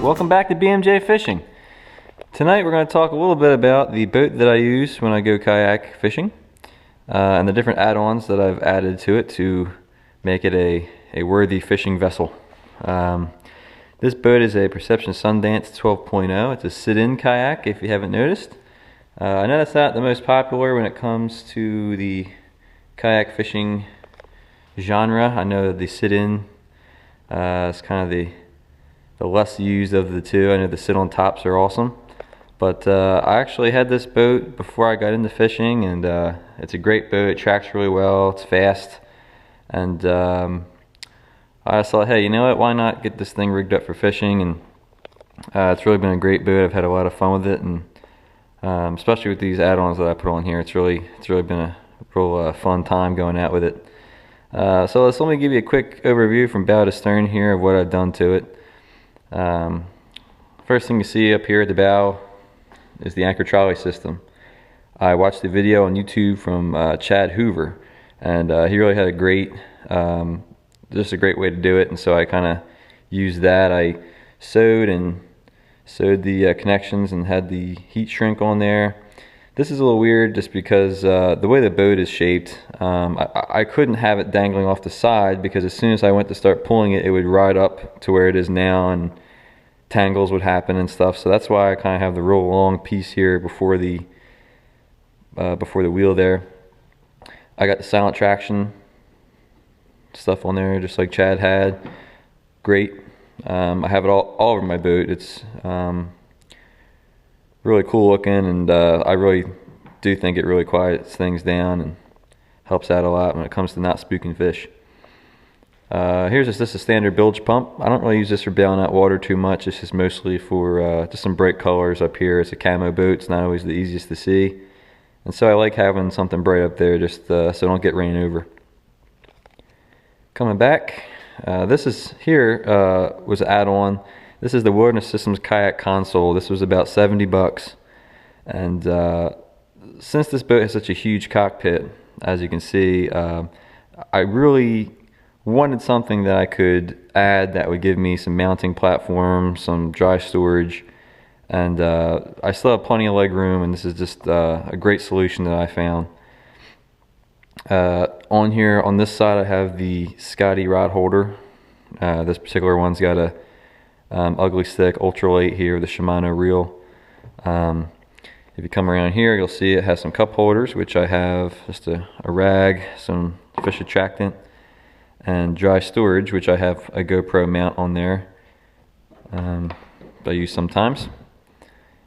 Welcome back to BMJ Fishing. Tonight we're going to talk a little bit about the boat that I use when I go kayak fishing and the different add-ons that I've added to it to make it a worthy fishing vessel. This boat is a Perception Sundance 12.0. It's a sit-in kayak if you haven't noticed. I know that's not the most popular when it comes to the kayak fishing genre. I know the sit-in is kind of the less used of the two. I know the sit-on tops are awesome, but I actually had this boat before I got into fishing, and it's a great boat. It tracks really well, it's fast, and I just thought, hey, you know what, why not get this thing rigged up for fishing? And it's really been a great boat. I've had a lot of fun with it, and especially with these add-ons that I put on here, it's really been a real fun time going out with it. So let me give you a quick overview from bow to stern here of what I've done to it. First thing you see up here at the bow is the anchor trolley system. I watched the video on YouTube from Chad Hoover, and he really had a great, just a great way to do it, and so I kind of used that. I sewed the connections and had the heat shrink on there. This is a little weird just because the way the boat is shaped, I couldn't have it dangling off the side, because as soon as I went to start pulling it, it would ride up to where it is now and tangles would happen and stuff. So that's why I kind of have the real long piece here before the wheel there. I got the silent traction stuff on there just like Chad had. Great. I have it all over my boat. It's really cool looking, and I really do think it really quiets things down and helps out a lot when it comes to not spooking fish. Here's just a standard bilge pump. I don't really use this for bailing out water too much. This is mostly for just some bright colors up here. It's a camo boat. It's not always the easiest to see, and so I like having something bright up there just so I don't get rain over. Coming back, this is here was an add-on. This is the Wilderness Systems Kayak Console. This was about 70 bucks. And since this boat has such a huge cockpit, as you can see, I really wanted something that I could add that would give me some mounting platform, some dry storage, and I still have plenty of leg room, and this is just a great solution that I found. On here, on this side, I have the Scottie Rod Holder. This particular one's got a ugly stick ultralight here with the Shimano Reel. If you come around here, you'll see it has some cup holders, which I have just a rag, some fish attractant, and dry storage, which I have a GoPro mount on there that I use sometimes.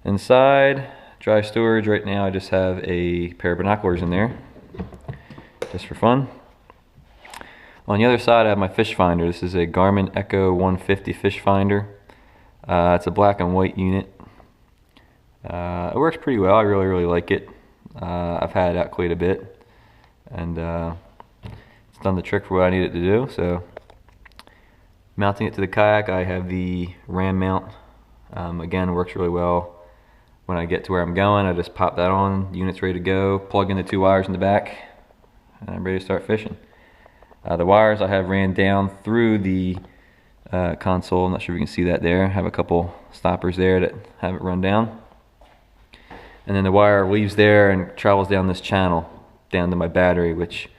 Inside dry storage right now, I just have a pair of binoculars in there just for fun. On the other side, I have my fish finder. This is a Garmin Echo 150 fish finder. It's a black and white unit. It works pretty well. I really like it. I've had it out quite a bit, and it's done the trick for what I need it to do. So, mounting it to the kayak, I have the ram mount. Again, it works really well. When I get to where I'm going, I just pop that on. The unit's ready to go. Plug in the 2 wires in the back, and I'm ready to start fishing. The wires I have ran down through the console. I'm not sure if you can see that there. I have a couple stoppers there that have it run down. And then the wire leaves there and travels down this channel down to my battery, which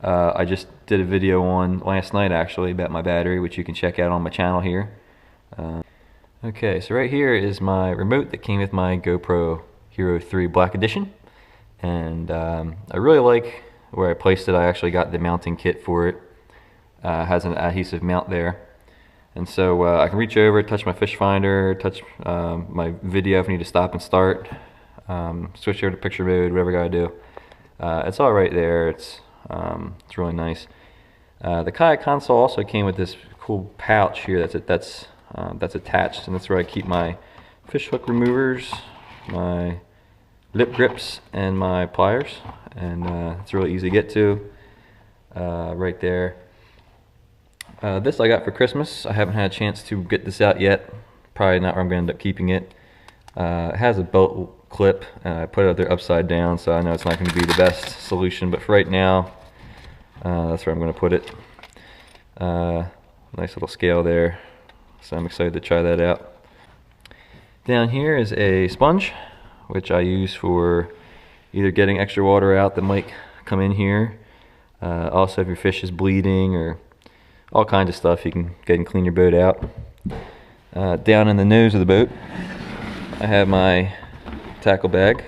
I just did a video on last night actually about my battery, which you can check out on my channel here. Okay, so right here is my remote that came with my GoPro Hero 3 Black Edition. And I really like where I placed it. I actually got the mounting kit for it. Has an adhesive mount there, and so I can reach over, touch my fish finder, touch my video if I need to stop and start, switch over to picture mode, whatever I gotta do. It's all right there. It's really nice. The kayak console also came with this cool pouch here that's attached, and that's where I keep my fish hook removers, my lip grips, and my pliers. And it's really easy to get to right there. This I got for Christmas. I haven't had a chance to get this out yet. Probably not where I'm going to end up keeping it. It has a belt clip, and I put it out there upside down, so I know it's not going to be the best solution, but for right now, that's where I'm going to put it. Nice little scale there, so I'm excited to try that out. Down here is a sponge, which I use for either getting extra water out that might come in here. Also, if your fish is bleeding or all kinds of stuff, you can get and clean your boat out. Down in the nose of the boat, I have my tackle bag,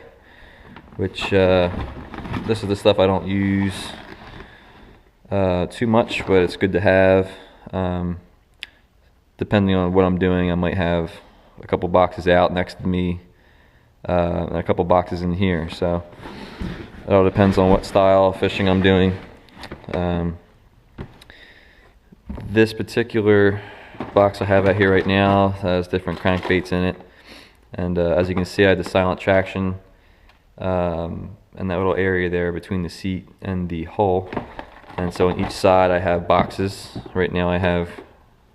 which this is the stuff I don't use too much, but it's good to have. Depending on what I'm doing, I might have a couple boxes out next to me and a couple boxes in here, so it all depends on what style of fishing I'm doing. This particular box I have out here right now has different crankbaits in it, and as you can see, I have the silent traction and that little area there between the seat and the hull, and so on each side I have boxes. Right now I have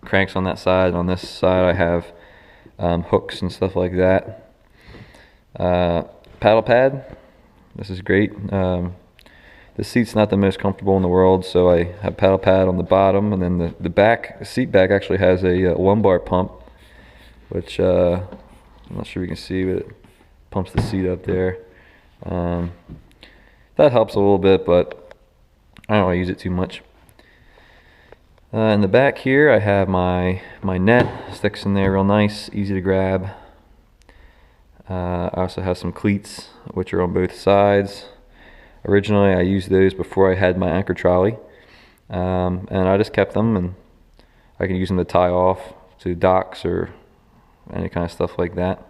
cranks on that side. On this side I have hooks and stuff like that. Paddle pad, this is great. The seat's not the most comfortable in the world, so I have paddle pad on the bottom, and then the seat back actually has a lumbar pump, which I'm not sure you can see, but it pumps the seat up there. That helps a little bit, but I don't really use it too much. In the back here I have my net, sticks in there real nice, easy to grab. I also have some cleats which are on both sides. Originally I used those before I had my anchor trolley, and I just kept them, and I can use them to tie off to docks or any kind of stuff like that.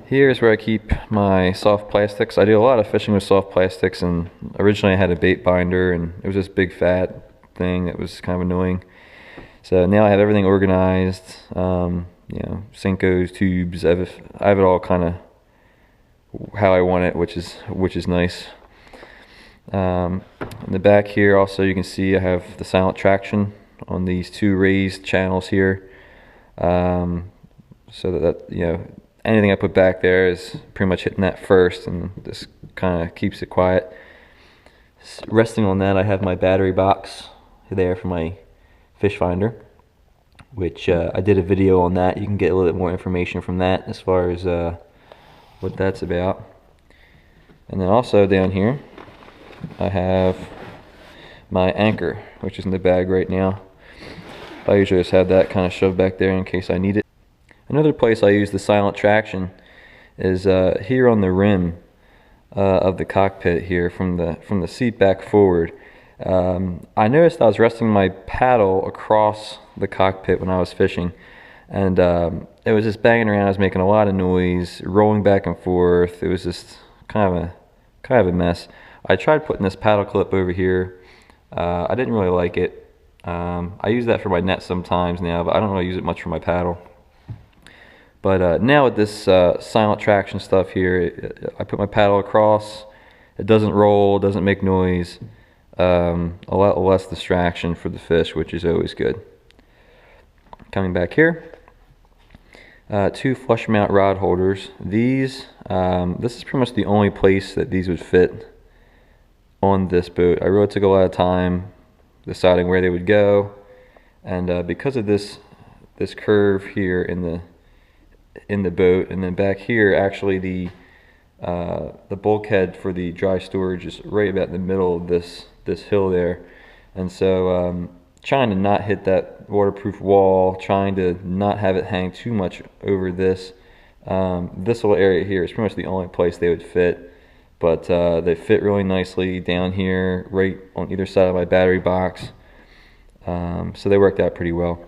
Here's where I keep my soft plastics. I do a lot of fishing with soft plastics, and originally I had a bait binder, and it was this big fat thing that was kind of annoying. So now I have everything organized, you know, Senkos, tubes. I have it all kind of how I want it, which is nice. In the back here also you can see I have the silent traction on these two raised channels here, so that you know, anything I put back there is pretty much hitting that first, and this kind of keeps it quiet. Resting on that I have my battery box there for my fish finder, which I did a video on that. You can get a little bit more information from that as far as what that's about. And then also down here I have my anchor, which is in the bag right now. I usually just have that kind of shoved back there in case I need it. Another place I use the silent traction is here on the rim of the cockpit here, from the seat back forward. I noticed I was resting my paddle across the cockpit when I was fishing, and it was just banging around. I was making a lot of noise, rolling back and forth. It was just kind of a mess. I tried putting this paddle clip over here. I didn't really like it. I use that for my net sometimes now, but I don't really use it much for my paddle. But now with this silent traction stuff here, I put my paddle across. It doesn't roll, doesn't make noise. A lot less distraction for the fish, which is always good. Coming back here, two flush mount rod holders. These, this is pretty much the only place that these would fit on this boat. I really took a lot of time deciding where they would go, and because of this curve here in the boat, and then back here, actually the bulkhead for the dry storage is right about in the middle of this hill there, and so trying to not hit that waterproof wall, trying to not have it hang too much over this little area here is pretty much the only place they would fit, but they fit really nicely down here right on either side of my battery box, so they worked out pretty well.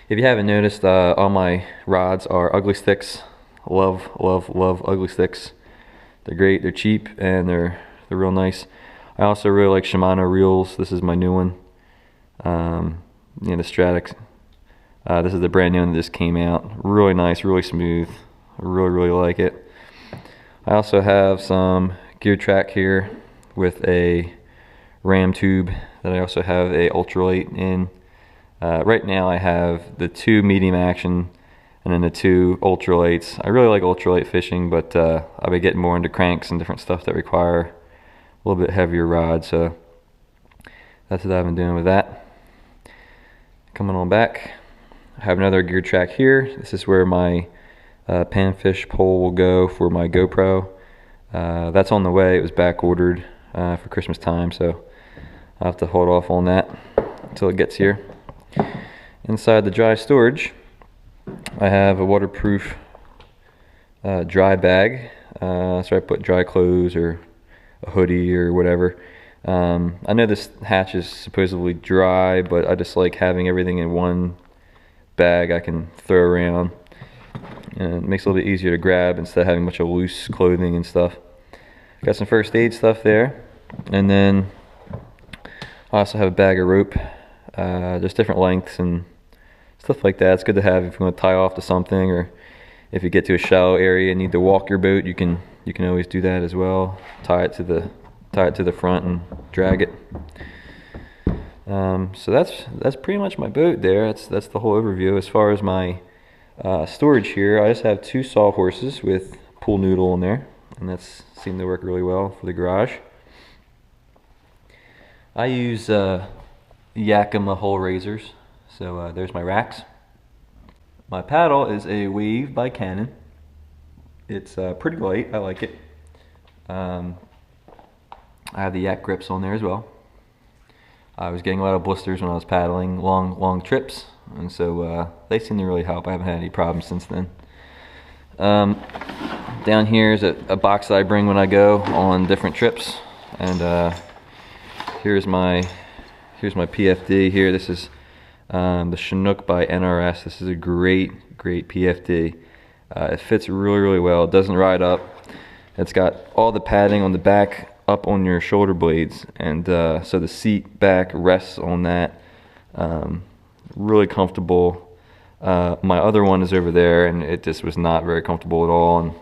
If you haven't noticed, all my rods are ugly sticks. Love ugly sticks. They're great, they're cheap, and they're real nice. I also really like Shimano Reels. This is my new one. You know, the Stratix. This is the brand new one that just came out. Really nice, really smooth. I really like it. I also have some gear track here with a ram tube that I also have a ultralight in. Right now I have the two medium action and then the two ultralights. I really like ultralight fishing, but I've been getting more into cranks and different stuff that require a little bit heavier rod, so that's what I've been doing with that. Coming on back, I have another gear track here. This is where my panfish pole will go for my GoPro. That's on the way. It was back ordered for Christmas time, so I'll have to hold off on that until it gets here. Inside the dry storage, I have a waterproof dry bag, so I put dry clothes or a hoodie or whatever. I know this hatch is supposedly dry, but I just like having everything in one bag I can throw around, and it makes it a little bit easier to grab instead of having a bunch of loose clothing and stuff. Got some first aid stuff there, and then I also have a bag of rope, just different lengths and stuff like that. It's good to have if you want to tie off to something, or if you get to a shallow area and need to walk your boat, you can always do that as well. Tie it to the front and drag it. So that's pretty much my boat there. That's the whole overview. As far as my storage here, I just have 2 sawhorses with pool noodle in there, and that's seemed to work really well for the garage. I use Yakima hole raisers, so there's my racks. My paddle is a Wave by Canon. It's pretty light, I like it. I have the yak grips on there as well. I was getting a lot of blisters when I was paddling long trips, and so they seem to really help. I haven't had any problems since then. Down here is a box that I bring when I go on different trips, and here's my PFD here. This is the Chinook by NRS. This is a great PFD. It fits really well. It doesn't ride up. It's got all the padding on the back up on your shoulder blades, and so the seat back rests on that. Really comfortable. My other one is over there, and it just was not very comfortable at all, and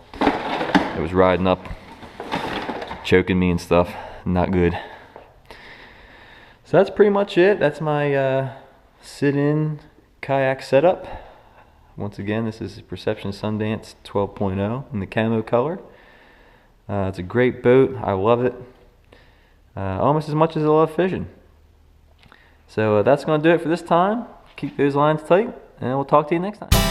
it was riding up, choking me and stuff. Not good. So that's pretty much it. That's my sit-in kayak setup. Once again, this is Perception Sundance 12.0 in the camo color. It's a great boat. I love it almost as much as I love fishing. So that's going to do it for this time. Keep those lines tight, and we'll talk to you next time.